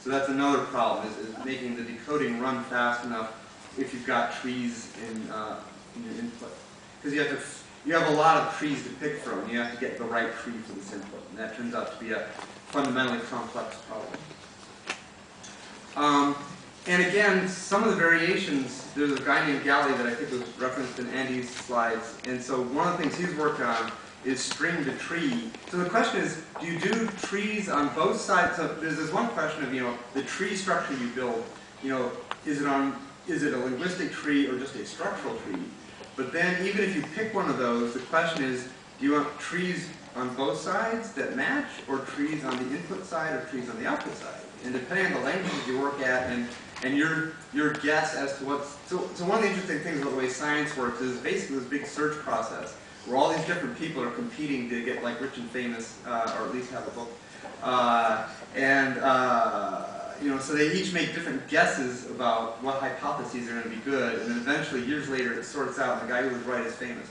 So that's another problem, is making the decoding run fast enough if you've got trees in your input. Because you have a lot of trees to pick from, and you have to get the right tree for this input. And that turns out to be a fundamentally complex problem. And again, some of the variations, there's a guy named Galley that I think was referenced in Andy's slides. And so one of the things he's worked on is string to tree. So the question is, do you do trees on both sides? So there's this one question of, the tree structure you build, is it a linguistic tree or just a structural tree? But then even if you pick one of those, the question is, do you want trees on both sides that match, or trees on the input side, or trees on the output side? And depending on the languages you work at, and your guess as to what's... So one of the interesting things about the way science works is basically this big search process, where all these different people are competing to get rich and famous, or at least have a book. So they each make different guesses about what hypotheses are going to be good, and then eventually, years later, it sorts out, and the guy who was right is famous.